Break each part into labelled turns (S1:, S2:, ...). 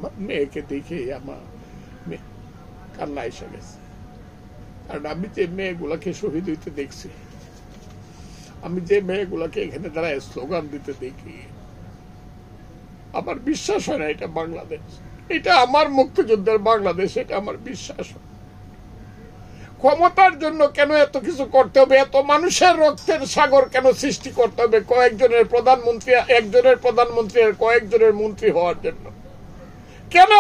S1: আমার মেয়েকে দেখে আমার কান্না এসে গেছে। কারণ আমি যে মেয়েগুলাকে শহীদ হইতে দেখছি, আমি যে মেয়েগুলাকে এখানে দাঁড়ায় স্লোগান দিতে দেখি, আমার বিশ্বাস হয় না এটা বাংলাদেশ, এটা আমার মুক্তিযুদ্ধের বাংলাদেশ, এটা আমার বিশ্বাস হয়। ক্ষমতার জন্য কেন এত কিছু করতে হবে? এত মানুষের রক্তের সাগর কেন সৃষ্টি করতে হবে কয়েকজনের প্রধানমন্ত্রী, একজনের প্রধানমন্ত্রী আর কয়েকজনের মন্ত্রী হওয়ার জন্য? কেন?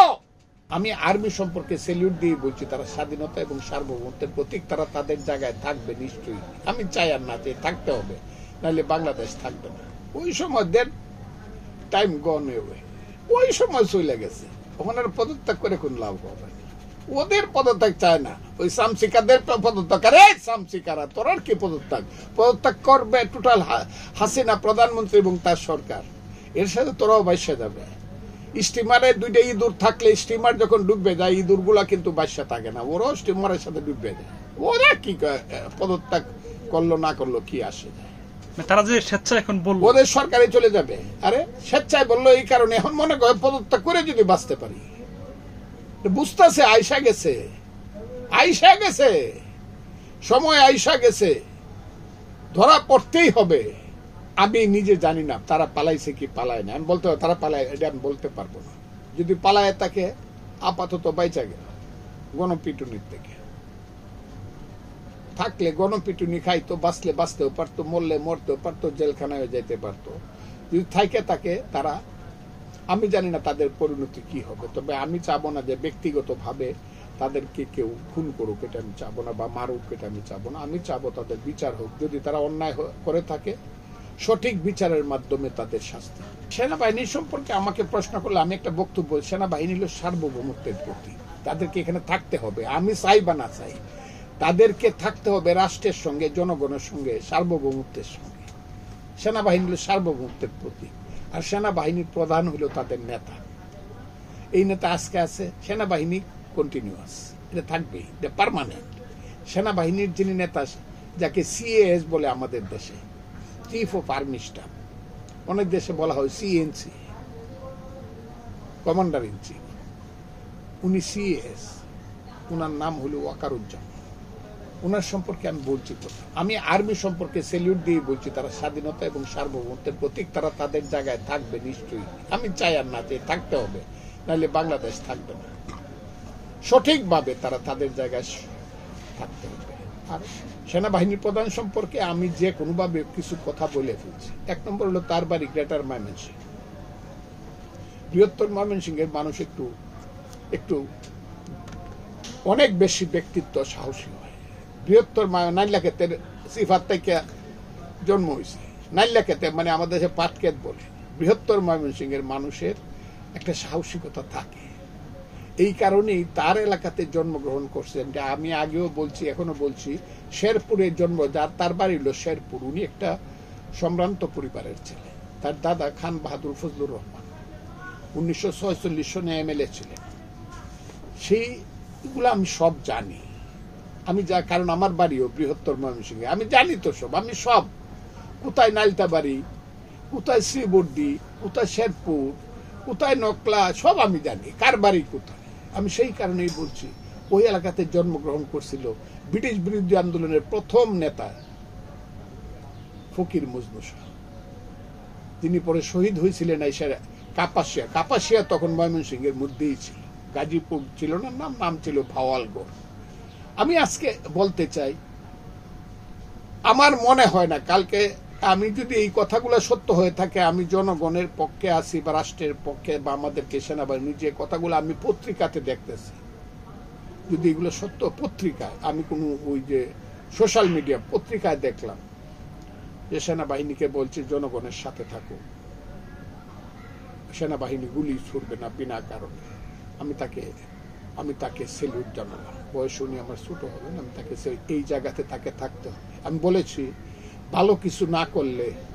S1: আমি আর্মি সম্পর্কে স্যালিউট দিয়ে বলছি, তারা স্বাধীনতা এবং সার্বভৌমত্বের প্রতীক, তারা তাদের জায়গায় থাকবে নিশ্চয়ই। আমি চাই আর না চাই থাকতে হবে, নাহলে বাংলাদেশ থাকবে না। ওই সময় দেন টাইম গন এওয়ে, ওই সময় চলে গেছে, ওখানে পদত্যাগ করে কোন লাভ হবে? ওদের পদত্যাগ চায় না, ওই সামসিকাদের পদত্যাগ। আরে সামসিকারা তোর আর কি পদত্যাগ? পদত্যাগ করবে টোটাল হাসিনা প্রধানমন্ত্রী এবং তার সরকার, এর সাথে তোরাও বাইসে যাবে। স্টিমারে দুইটা ইঁদুর থাকলে স্টিমার যখন ডুববে যায়, ইঁদুর গুলা কিন্তু বাইসা থাকে না, ওরাও স্টিমারের সাথে ডুববে যায়। ওরা কি পদত্যাগ করলো না করলো কি আসে যায়?
S2: তারা যে স্বেচ্ছায় এখন বলল
S1: ওদের সরকারে চলে যাবে। আরে স্বেচ্ছায় বললো এই কারণে, এখন মনে করে পদত্যাগ করে যদি বাঁচতে পারি। বুঝতেছে আইসা গেছে, আইসা গেছে, সময় আইসা গেছে, ধরা পড়তেই হবে। আমি নিজে জানি না তারা পালাইছে কি পালায় না, আমি বলতে পারবো তারা পালায়, এটা আমি বলতে পারবো না। যদি পালায় তাকে আপাতত বাইচা গেল গণপিটুনির থেকে, থাকলে গণপিটুনি খাইতো, বাঁচলে বাঁচতেও পারতো, মরলে মরতেও পারতো, জেলখানায় যাইতে পারতো। যদি থাকে তাকে তারা, আমি জানি না তাদের পরিণতি কি হবে, তবে আমি চাবো না যে ব্যক্তিগতভাবে তাদেরকে কেউ খুন করুক, এটা আমি চাবো না, বা মারুক, এটা আমি চাবো না। আমি চাবো তাদের বিচার হোক, যদি তারা অন্যায় করে থাকে সঠিক বিচারের মাধ্যমে তাদের শাস্তি। সেনাবাহিনী সম্পর্কে আমাকে প্রশ্ন করলে আমি একটা বক্তব্য, সেনাবাহিনী হলো সার্বভৌমত্বের প্রতীক, তাদেরকে এখানে থাকতে হবে। আমি চাই বা না চাই, তাদেরকে থাকতে হবে রাষ্ট্রের সঙ্গে, জনগণের সঙ্গে, সার্বভৌমত্বের সঙ্গে। সেনাবাহিনী হলো সার্বভৌমত্বের প্রতীক, আর সেনাবাহিনীর প্রধান হলো তাদের নেতা। এই নেতা আজকে আছে, সেনাবাহিনী কন্টিনিউয়াস, এটা থাকবেই, এটা পার্মানেন্ট। সেনাবাহিনীর যিনি নেতা, যাকে সিএএস বলে আমাদের দেশে, চিফ অফ আর্মি স্টাফ, অনেক দেশে বলা হয় সিএনসি, কমান্ডার ইন চিফ, উনি সিএএস, উনার নাম হলো ওয়াকারুজ্জামান। ওনার সম্পর্কে আমি বলছি কথা, আমি আর্মি সম্পর্কে স্যালিউট দিয়ে বলছি, তারা স্বাধীনতা এবং সার্বভৌমত্বের প্রতীক, তারা তাদের জায়গায় থাকবে নিশ্চয়ই। আমি চাই আর না চাই থাকতে হবে, নাহলে বাংলাদেশ থাকবে না। সঠিকভাবে তারা তাদের জায়গায় থাকতে হবে। আর সেনাবাহিনীর প্রধান সম্পর্কে আমি যে কোনোভাবে কিছু কথা বলে ফেলছি। এক নম্বর হলো তার বাড়ি গ্রেটার ময়মনসিংহ। বৃহত্তর ময়মনসিংহের মানুষ একটু একটু অনেক বেশি ব্যক্তিত্ব, সাহসী হয়। বৃহত্তর নাইল্লাক্ষেতের সিফাত থেকে জন্ম হয়েছে। নাইল্লাক্ষেতে মানে আমাদের দেশে পাটক্ষেত বলে। বৃহত্তর ময়মনসিংহের মানুষের একটা সাহসিকতা থাকে, এই কারণেই তার এলাকাতে জন্মগ্রহণ করছেন। আমি আগেও বলছি, এখনো বলছি, শেরপুরের জন্ম, যার তার বাড়ি হলো শেরপুর, উনি একটা সম্ভ্রান্ত পরিবারের ছেলে। তার দাদা খান বাহাদুর ফজলুর রহমান 1946 সনে এমএলএ ছিলেন। সেইগুলো আমি সব জানি, আমি যা, কারণ আমার বাড়িও বৃহত্তর ময়মনসিংহে, আমি জানি তো সব। আমি সব, কোথায় নাইলতাবাড়ি, কোথায় শ্রীবর্দী, কোথায় শেরপুর, কোথায় নকলা, সব আমি জানি, কার বাড়ি কোথায়। আমি সেই কারণেই বলছি, ওই এলাকাতে জন্মগ্রহণ করছিল ব্রিটিশ বিরোধী আন্দোলনের প্রথম নেতা ফকির মজনু শাহ। তিনি পরে শহীদ হয়েছিলেন কাপাসিয়া। কাপাসিয়া তখন ময়মনসিংহের মধ্যেই ছিল, গাজীপুর ছিল না, নাম ছিল ভাওয়ালগড়। আমি আজকে বলতে চাই, আমার মনে হয় না কালকে আমি যদি এই কথাগুলো সত্য হয়ে থাকে, আমি জনগণের পক্ষে আছি বা রাষ্ট্রের পক্ষে, বা আমাদেরকে সেনাবাহিনী, যে কথাগুলো আমি পত্রিকাতে দেখতেছি, যদি এগুলো সত্য, পত্রিকায়, আমি কোনো ওই যে সোশ্যাল মিডিয়া পত্রিকায় দেখলাম যে সেনাবাহিনীকে বলছে জনগণের সাথে থাকো, সেনাবাহিনী গুলি ছুড়বে না বিনা কারণে, আমি তাকে সেলুট জানালাম। বয়স উনি আমার ছোট হবেন, আমি তাকে এই জায়গাতে তাকে থাকতে হবে। আমি বলেছি, ভালো কিছু না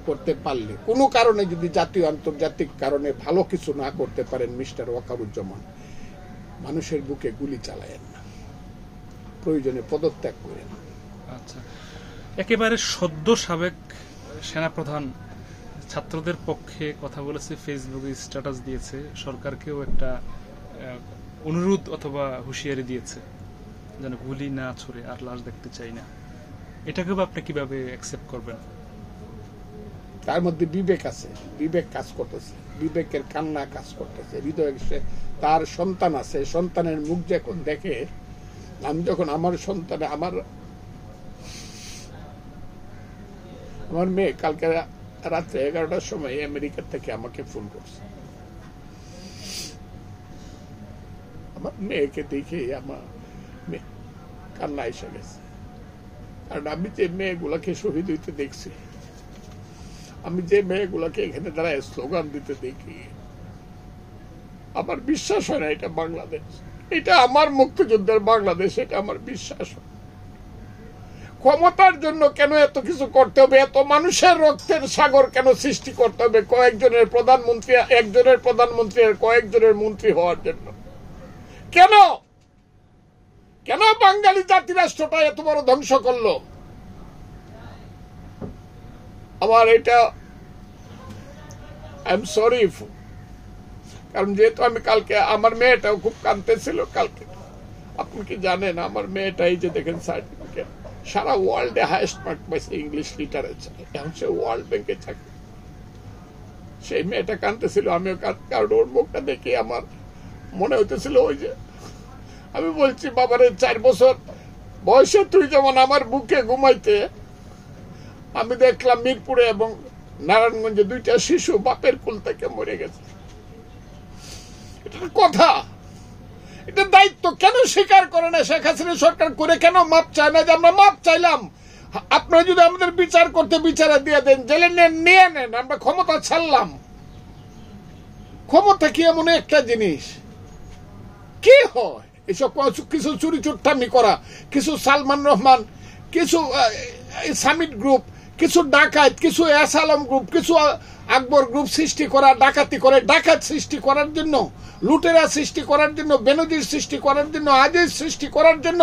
S1: করতে পারলে, কোনো কারণে যদি জাতীয় আন্তর্জাতিক কারণে ভালো কিছু না করতে পারেন মিস্টার ওয়াকারুজ্জামান, মানুষের বুকে গুলি চালায়েন না, প্রয়োজনে পদত্যাগ করেন।
S2: আচ্ছা, একেবারে সদ্য সাবেক সেনাপ্রধান ছাত্রদের পক্ষে কথা বলেছে, ফেসবুকে স্ট্যাটাস দিয়েছে, সরকারকেও একটা অনুরোধ অথবা হুঁশিয়ারি দিয়েছে যেন গুলি না ছুড়ে আর লাশ দেখতে চাই না, এটাকে আপনি কিভাবে অ্যাকসেপ্ট করবেন?
S1: তার মধ্যে বিবেক আছে, বিবেক কাজ করতেছে, বিবেকের কান্না কাজ করতেছে, হৃদয় তার সন্তান আছে, সন্তানের মুখ যখন দেখে, আমি যখন আমার সন্তান আমার মেয়ে কালকে রাত্রে 11টার সময় আমেরিকা থেকে আমাকে ফোন করছে, আমার মেয়েকে দেখে আমার কান্না এসে গেছে। কারণ আমি যে মেয়েগুলাকে শহীদ হইতে দেখছি, আমি যে মেয়েগুলাকে এখানে দাঁড়ায় স্লোগান দিতে দেখি, আমার বিশ্বাস হয় না এটা বাংলাদেশ, এটা আমার মুক্তিযুদ্ধের বাংলাদেশ, এটা আমার বিশ্বাস হয়। ক্ষমতার জন্য কেন এত কিছু করতে হবে? এত মানুষের রক্তের সাগর কেন সৃষ্টি করতে হবে কয়েকজনের প্রধানমন্ত্রী, একজনের প্রধানমন্ত্রী আর কয়েকজনের মন্ত্রী হওয়ার জন্য? কেন কেন বাঙালি জাতি রাষ্ট্রটা এত বড় ধ্বংস করলো? আমার এটা আই এম সরি, কারণ যেহেতু আমি কালকে আমার মেয়েটাও খুব কাঁদতেছিল কালকে। আপনি কি জানেন আমার মেয়েটা এই যে দেখেন সার্টিফিকেট, সারা ওয়ার্ল্ডে হাইয়েস্ট মার্ক পাইছে ইংলিশ লিটারেচার, এখন সে ওয়ার্ল্ড ব্যাংকে চাকরি। সেই মেয়েটা কাঁদতেছিল, আমিও কারণ ওর মুখটা দেখে আমার মনে হইতেছিল ওই যে আমি বলছি বাবারে 4 বছর বয়সে তুই যেমন আমার বুকে ঘুমাইতে, আমি দেখলাম মিরপুরে এবং নারায়ণগঞ্জে 2টা শিশু বাপের কুল থেকে মরে গেছে। এটা কথা, এটা দায়িত্ব কেন স্বীকার করে না শেখ হাসিনা সরকার? করে কেন মাপ চায় না? যে আমরা মাপ চাইলাম, আপনারা যদি আমাদের বিচার করতে বিচারে দিয়ে দেন, জেলে নিয়ে নেন, আমরা ক্ষমতা ছাড়লাম। ক্ষমতা কি এমন একটা জিনিস? কি হয় এসব? কিছু চুরি চুট্টামি করা, কিছু সালমান রহমান, কিছু সামিট গ্রুপ, কিছু ডাকাত, কিছু এসালাম গ্রুপ, কিছু আকবর গ্রুপ সৃষ্টি করা, ডাকাতি করে, ডাকাত সৃষ্টি করার জন্য, লুটেরা সৃষ্টি করার জন্য, বেনজির সৃষ্টি করার জন্য, আজিজ সৃষ্টি করার জন্য,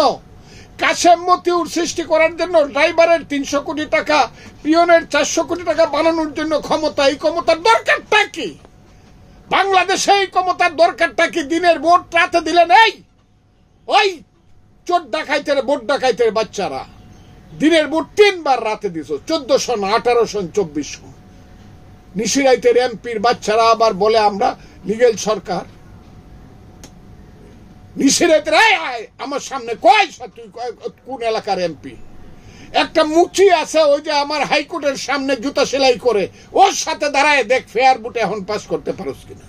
S1: কাশেম মতিউর সৃষ্টি করার জন্য, ড্রাইভারের 300 কোটি টাকা, পিয়নের 400 কোটি টাকা বানানোর জন্য ক্ষমতা। এই ক্ষমতার দরকারটা কি বাংলাদেশে? এই ক্ষমতার দরকারটা কি? দিনের ভোট রাতে দিলেন এই ওই চোর ডাকাইতের ভোট ডাকাইতের বাচ্চারা দিনের ভোট 3 বার রাতে দিছ, 1400 না 1800 2400। নিশিরাইতের এমপির বাচ্চারা আবার বলে আমরা লিগেল সরকার। নিশিরাইতের আমার সামনে কয় তুই কোন এলাকার এমপি? একটা মুচি আছে ওই যে আমার হাইকোর্টের সামনে জুতা সেলাই করে, ওর সাথে দাঁড়ায় দেখ ফেয়ার বুটে এখন পাস করতে পারোস কিনা।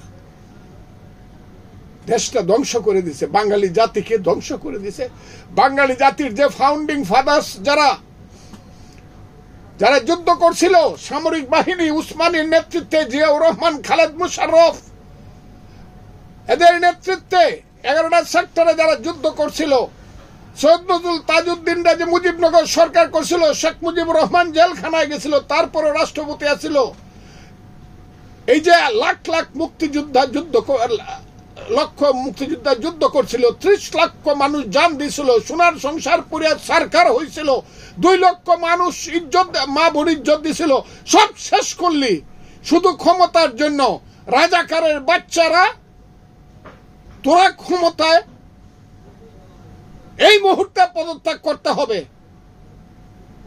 S1: দেশটা ধ্বংস করে দিছে, বাঙালি জাতিকে ধ্বংস করে দিছে। বাঙালি জাতির যে ফাউন্ডিং ফাদার্স যারা যুদ্ধ করছিল, সামরিক বাহিনী, উসমানীর নেতৃত্বে, জিয়াউর রহমান, খালেদ মুশাররফ, এদের নেতৃত্বে 11টা সেক্টরে যারা যুদ্ধ করছিল, সৈয়দ নজরুল তাজউদ্দিনরা যে মুজিবনগর সরকার করছিল, শেখ মুজিবুর রহমান জেলখানায় গেছিল, তারপরে রাষ্ট্রপতি আছিল। এই যে লাখ লাখ মুক্তিযোদ্ধা যুদ্ধ করছিল, 30 লক্ষ মানুষ জান দিয়েছিল, সোনার সংসার পুরিয়া সরকার হয়েছিল, 2 লক্ষ মানুষ ইজ্জত, মা বোন ইজ্জত দিছিল, সব শেষ করলি শুধু ক্ষমতার জন্য। রাজাকারের বাচ্চারা তোরা ক্ষমতায় এই মুহূর্তে পদত্যাগ করতে হবে,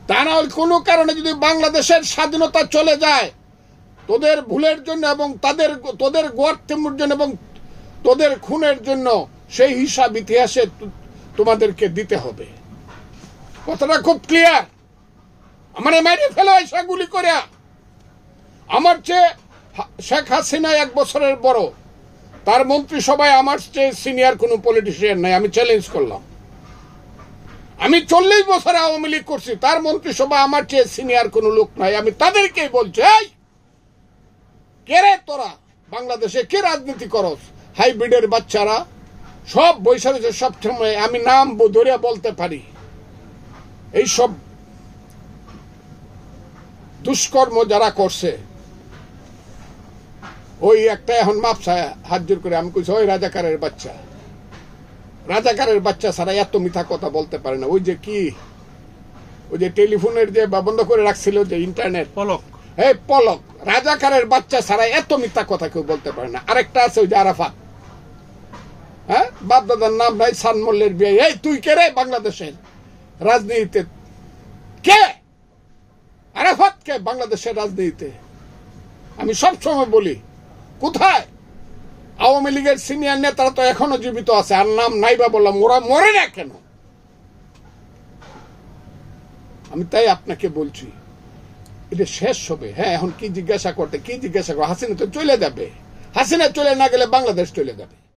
S1: তা না হলে কোনো কারণে যদি বাংলাদেশের স্বাধীনতা চলে যায়, তোদের ভুলের জন্য এবং তোদের গোয়ার্তেমুর জন্য এবং তোদের খুনের জন্য সেই হিসাব ইতিহাসে তোমাদেরকে দিতে হবে। কথাটা খুব ক্লিয়ার। আমার মেরে ফেলো এসে গুলি করে। আমার চেয়ে শেখ হাসিনা 1 বছরের বড়, তার মন্ত্রিসভায় আমার চেয়ে সিনিয়র কোনো পলিটিশিয়ান নাই। আমি চ্যালেঞ্জ করলাম, আমি 40 বছর আওয়ামী লীগ করছি, তার মন্ত্রিসভা আমার চেয়ে সিনিয়র কোনো লোক নাই। আমি তাদেরকেই বলছি, এই কে রে তোরা বাংলাদেশে কে রাজনীতি করস? হাইব্রিডের বাচ্চারা সব বৈশা রয়েছে, সব সময় আমি নাম ধরে বলতে পারি। এইসব দুষ্কর্ম যারা করছে, ওই একটা এখন মাপসায় হাত জোর করে আমি কইছি, ওই রাজাকারের বাচ্চা ছাড়া এত মিথ্যা কথা বলতে পারে না। ওই যে কি, ওই যে টেলিফোনের যে বন্ধ করে রাখছিল যে ইন্টারনেট,
S2: পলক,
S1: এই পলক, রাজাকারের বাচ্চা ছাড়া এত মিথ্যা কথা কেউ বলতে পারে না। আরেকটা আছে ওই যে আরাফাত, বাপ দাদার নাম নাই, সান মোল্লের বিয়ে। এই তুই কে রে বাংলাদেশের রাজনীতিতে? কে আরাফাত? কে বাংলাদেশের রাজনীতিতে? আমি সব সময় বলি, কোথায় আওয়ামী লীগের সিনিয়র নেতারা তো এখনো জীবিত আছে, আর নাম নাই বা বললাম, ওরা মরে না কেন? আমি তাই আপনাকে বলছি, এটা শেষ হবে। হ্যাঁ, এখন কি জিজ্ঞাসা করতে, কি জিজ্ঞাসা করো? হাসিনা তো চলে যাবে। হাসিনা চলে না গেলে বাংলাদেশ চলে যাবে।